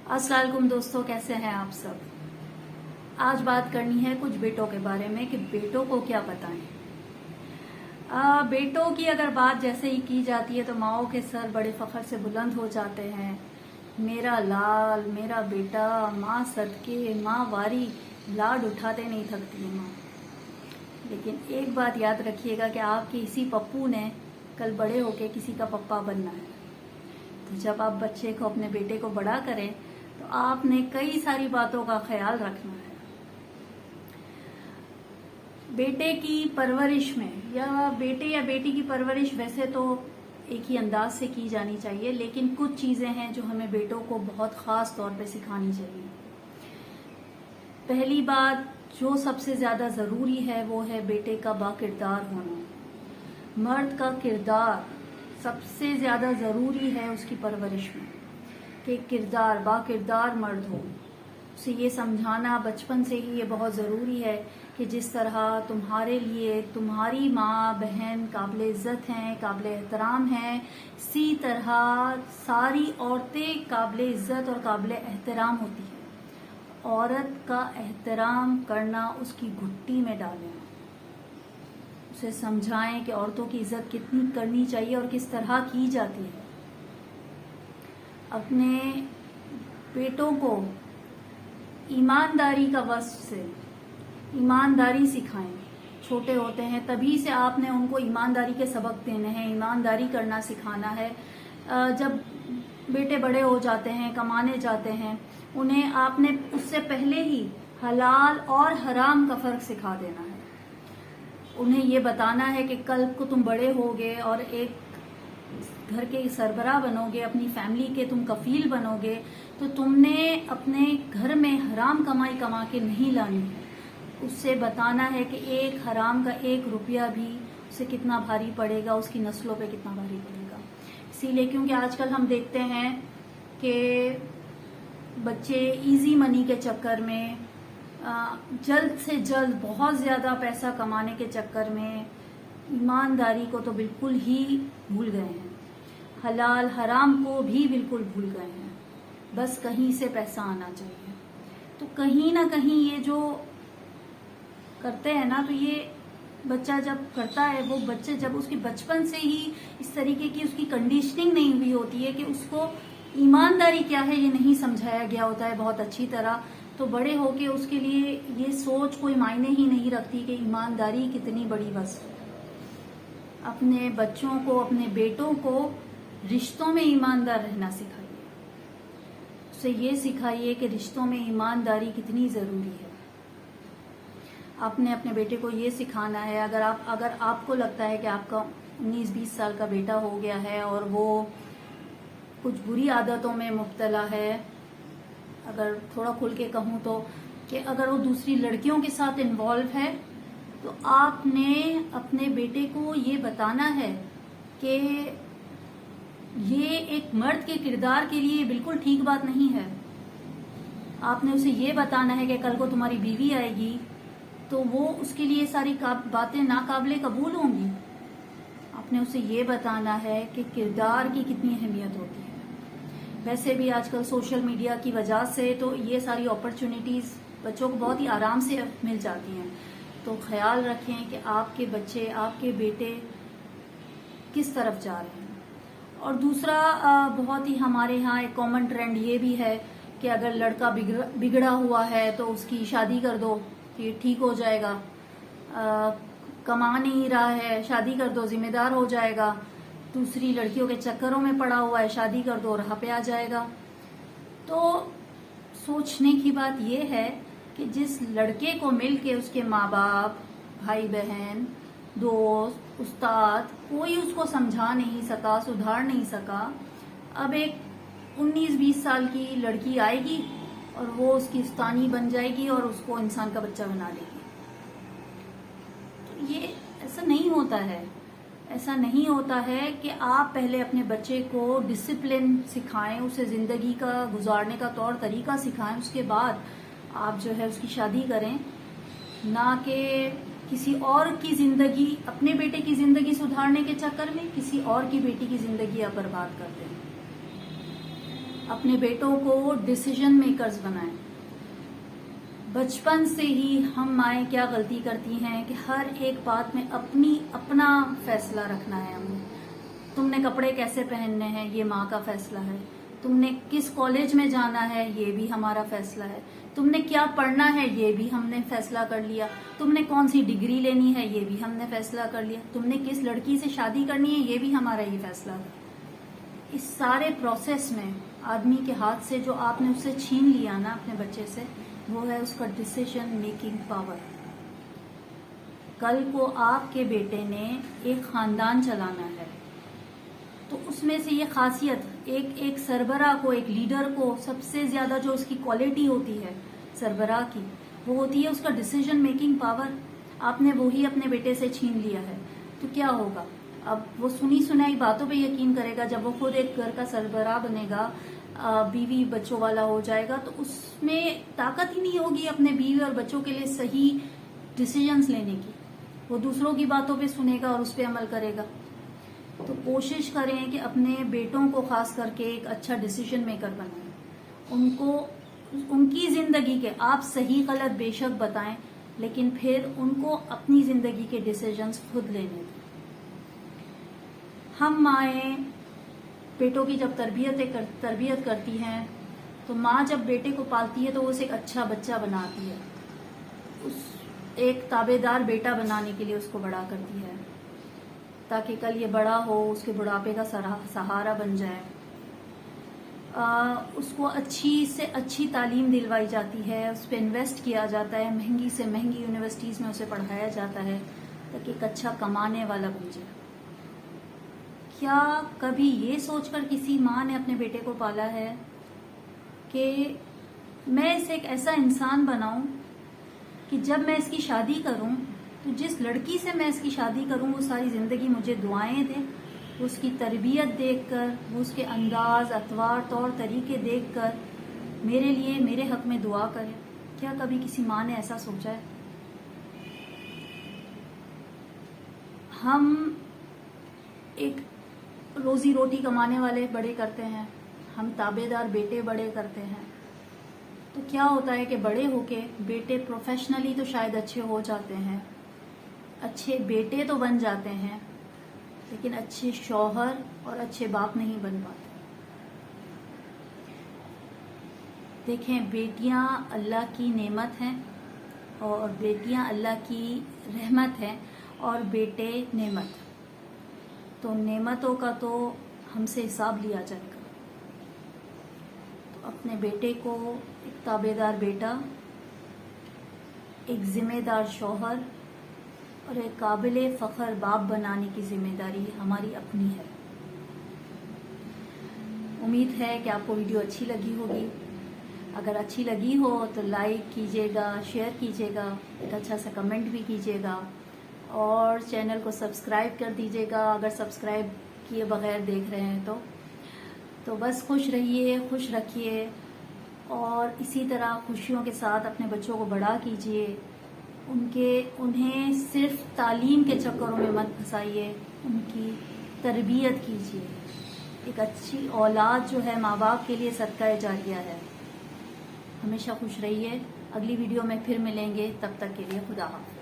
अस्सलाम वालेकुम दोस्तों, कैसे हैं आप सब। आज बात करनी है कुछ बेटों के बारे में कि बेटों को क्या बताएं। बेटों की अगर बात जैसे ही की जाती है तो माओं के सर बड़े फख्र से बुलंद हो जाते हैं। मेरा लाल, मेरा बेटा, माँ सदके, माँ वारी, लाड उठाते नहीं थकती है माँ। लेकिन एक बात याद रखिएगा कि आपके इसी पप्पू ने कल बड़े होके किसी का पप्पा बनना है। तो जब आप बच्चे को, अपने बेटे को बड़ा करें तो आपने कई सारी बातों का ख्याल रखना है। बेटे की परवरिश में, या बेटे या बेटी की परवरिश वैसे तो एक ही अंदाज से की जानी चाहिए, लेकिन कुछ चीजें हैं जो हमें बेटों को बहुत खास तौर पे सिखानी चाहिए। पहली बात जो सबसे ज्यादा जरूरी है वो है बेटे का बाकिरदार होना। मर्द का किरदार सबसे ज्यादा जरूरी है उसकी परवरिश में, कि किरदार, बाकिरदार मर्द हो। उसे ये समझाना बचपन से ही ये बहुत ज़रूरी है कि जिस तरह तुम्हारे लिए तुम्हारी माँ बहन काबिल इज़्ज़त हैं, काबिल एहतराम हैं, इसी तरह सारी औरतें काबिल इज़्ज़त और काबिल एहतराम होती हैं। औरत का एहतराम करना उसकी घुट्टी में डालें, उसे समझाएं कि औरतों की इज़्ज़त कितनी करनी चाहिए और किस तरह की जाती है। अपने बेटों को ईमानदारी का वस्फ से ईमानदारी सिखाएं। छोटे होते हैं तभी से आपने उनको ईमानदारी के सबक देने हैं, ईमानदारी करना सिखाना है। जब बेटे बड़े हो जाते हैं, कमाने जाते हैं, उन्हें आपने उससे पहले ही हलाल और हराम का फर्क सिखा देना है। उन्हें ये बताना है कि कल को तुम बड़े होगे और एक घर के सरबराह बनोगे, अपनी फैमिली के तुम कफील बनोगे, तो तुमने अपने घर में हराम कमाई कमा के नहीं लानी है। उससे बताना है कि एक हराम का एक रुपया भी उसे कितना भारी पड़ेगा, उसकी नस्लों पे कितना भारी पड़ेगा। इसीलिए क्योंकि आजकल हम देखते हैं कि बच्चे इजी मनी के चक्कर में, जल्द से जल्द बहुत ज्यादा पैसा कमाने के चक्कर में ईमानदारी को तो बिल्कुल ही भूल गए हैं, हलाल हराम को भी बिल्कुल भूल गए हैं। बस कहीं से पैसा आना चाहिए। तो कहीं ना कहीं ये जो करते हैं ना, तो ये बच्चा जब करता है, वो बच्चे जब उसकी बचपन से ही इस तरीके की उसकी कंडीशनिंग नहीं हुई होती है कि उसको ईमानदारी क्या है ये नहीं समझाया गया होता है बहुत अच्छी तरह, तो बड़े होके उसके लिए ये सोच कोई मायने ही नहीं रखती कि ईमानदारी कितनी बड़ी वस्तु है। अपने बच्चों को, अपने बेटों को रिश्तों में ईमानदार रहना सिखाइए। उसे ये सिखाइए कि रिश्तों में ईमानदारी कितनी जरूरी है। आपने अपने बेटे को ये सिखाना है, अगर आपको लगता है कि आपका 19-20 साल का बेटा हो गया है और वो कुछ बुरी आदतों में मुब्तला है, अगर थोड़ा खुल के कहूँ तो कि अगर वो दूसरी लड़कियों के साथ इन्वॉल्व है, तो आपने अपने बेटे को ये बताना है कि ये एक मर्द के किरदार के लिए बिल्कुल ठीक बात नहीं है। आपने उसे ये बताना है कि कल को तुम्हारी बीवी आएगी तो वो उसके लिए सारी बातें नाकाबिले कबूल होंगी। आपने उसे ये बताना है कि किरदार की कितनी अहमियत होती है। वैसे भी आजकल सोशल मीडिया की वजह से तो ये सारी अपॉर्चुनिटीज बच्चों को बहुत ही आराम से मिल जाती हैं। तो ख्याल रखें कि आपके बच्चे, आपके बेटे किस तरफ जा रहे हैं। और दूसरा, बहुत ही हमारे यहाँ एक कॉमन ट्रेंड ये भी है कि अगर लड़का बिगड़ा हुआ है तो उसकी शादी कर दो, ये ठीक हो जाएगा। कमा नहीं रहा है, शादी कर दो, जिम्मेदार हो जाएगा। दूसरी लड़कियों के चक्करों में पड़ा हुआ है, शादी कर दो, राह पे आ जाएगा। तो सोचने की बात यह है कि जिस लड़के को मिलके उसके माँ बाप, भाई बहन, दोस्त, उस्ताद, कोई उसको समझा नहीं सका, सुधार नहीं सका, अब एक 19-20 साल की लड़की आएगी और वो उसकी उस्तानी बन जाएगी और उसको इंसान का बच्चा बना देगी। तो ये ऐसा नहीं होता है। ऐसा नहीं होता है कि आप पहले अपने बच्चे को डिसिप्लिन सिखाएं, उसे जिंदगी का गुजारने का तौर तरीका सिखाएं, उसके बाद आप जो है उसकी शादी करें, ना कि किसी और की जिंदगी, अपने बेटे की जिंदगी सुधारने के चक्कर में किसी और की बेटी की जिंदगी आप बर्बाद कर दें। اپنے بیٹوں کو ڈیسیژن میکرز بنائیں. بچپن سے ہی ہم مائیں کیا غلطی کرتی ہیں کہ ہر ایک بات میں اپنا فیصلہ رکھنا ہے. ہم نے تم نے کپڑے کیسے پہننے ہیں یہ ماں کا فیصلہ ہے. تم نے کس کالج میں جانا ہے یہ بھی ہمارا فیصلہ ہے. تم نے کیا پڑھنا ہے یہ بھی ہم نے فیصلہ کر لیا. تم نے کون سی ڈگری لینی ہے یہ بھی ہم نے فیصلہ کر لیا. تم نے کس لڑکی سے شادی کرنی ہے یہ بھی ہمارا ہی فیصلہ ہے. اس سارے پروسیس میں آدمی کے ہاتھ سے جو آپ نے اسے چھین لیا نا اپنے بچے سے، وہ ہے اس کا ڈیسیژن میکنگ پاور. کل کو آپ کے بیٹے نے ایک خاندان چلانا ہے تو اس میں سے یہ خاصیت ایک سربراہ کو، ایک لیڈر کو سب سے زیادہ جو اس کی کوالٹی ہوتی ہے سربراہ کی، وہ ہوتی ہے اس کا ڈیسیژن میکنگ پاور. آپ نے وہی اپنے بیٹے سے چھین لیا ہے تو کیا ہوگا؟ اب وہ سنی سنائی باتوں پہ یقین کرے گا. جب وہ خود ایک گھر کا سربراہ بنے گا، بیوی بچوں والا ہو جائے گا، تو اس میں طاقت ہی نہیں ہوگی اپنے بیوی اور بچوں کے لیے صحیح ڈیسیژنز لینے کی. وہ دوسروں کی باتوں پہ سنے گا اور اس پہ عمل کرے گا. تو کوشش کریں کہ اپنے بیٹوں کو خاص کر کے ایک اچھا ڈیسیژن میکر بنائیں. ان کی زندگی کے آپ صحیح غلط بے شک بتائیں، لیکن پھر ان کو اپنی زندگی کے ڈیسیژنز خود لینے دیں. ہم مائیں بیٹوں کی جب تربیت کرتی ہیں تو ماں جب بیٹے کو پالتی ہے تو وہ اسے ایک اچھا بچہ بناتی ہے. ایک تابع دار بیٹا بنانے کے لیے اس کو بڑا کرتی ہے تاکہ کل یہ بڑا ہو اس کے بڑھاپے کا سہارا بن جائے. اس کو اچھی سے اچھی تعلیم دلوائی جاتی ہے، اس پہ انویسٹ کیا جاتا ہے، مہنگی سے مہنگی یونیورسٹیز میں اسے پڑھایا جاتا ہے تاکہ ایک اچھا کمانے والا بن جائے. کیا کبھی یہ سوچ کر کسی ماں نے اپنے بیٹے کو پالا ہے کہ میں اسے ایک ایسا انسان بناؤں کہ جب میں اس کی شادی کروں تو جس لڑکی سے میں اس کی شادی کروں وہ ساری زندگی مجھے دعائیں دے، اس کی تربیت دیکھ کر، وہ اس کے انداز، اطوار، طور طریقے دیکھ کر میرے لیے، میرے حق میں دعا کرے؟ کیا کبھی کسی ماں نے ایسا سوچا ہے؟ ہم ایک روزی روٹی کمانے والے بڑے کرتے ہیں، ہم تابع دار بیٹے بڑے کرتے ہیں. تو کیا ہوتا ہے کہ بڑے ہو کے بیٹے پروفیشنلی تو شاید اچھے ہو جاتے ہیں، اچھے بیٹے تو بن جاتے ہیں، لیکن اچھے شوہر اور اچھے باپ نہیں بن پاتے. دیکھیں، بیٹیاں اللہ کی نعمت ہیں اور بیٹیاں اللہ کی رحمت ہیں اور بیٹے نعمت. تو نعمتوں کا تو ہم سے حساب لیا جائے گا. تو اپنے بیٹے کو ایک تابع دار بیٹا، ایک ذمہ دار شوہر اور ایک قابل فخر باپ بنانے کی ذمہ داری ہماری اپنی ہے. امید ہے کہ آپ کو ویڈیو اچھی لگی ہوگی. اگر اچھی لگی ہو تو لائک کیجیے گا، شیئر کیجیے گا، ایک اچھا سا کمنٹ بھی کیجیے گا اور چینل کو سبسکرائب کر دیجیے گا اگر سبسکرائب کیے بغیر دیکھ رہے ہیں تو بس خوش رہیے، خوش رکھیے اور اسی طرح خوشیوں کے ساتھ اپنے بچوں کو بڑا کیجیے. انہیں صرف تعلیم کے چکروں میں مت پھنسائیے، ان کی تربیت کیجیے. ایک اچھی اولاد جو ہے ماں باپ کے لیے صدقہ جاریہ ہے. ہمیشہ خوش رہیے. اگلی ویڈیو میں پھر ملیں گے، تب تک کے لیے خدا حافظ.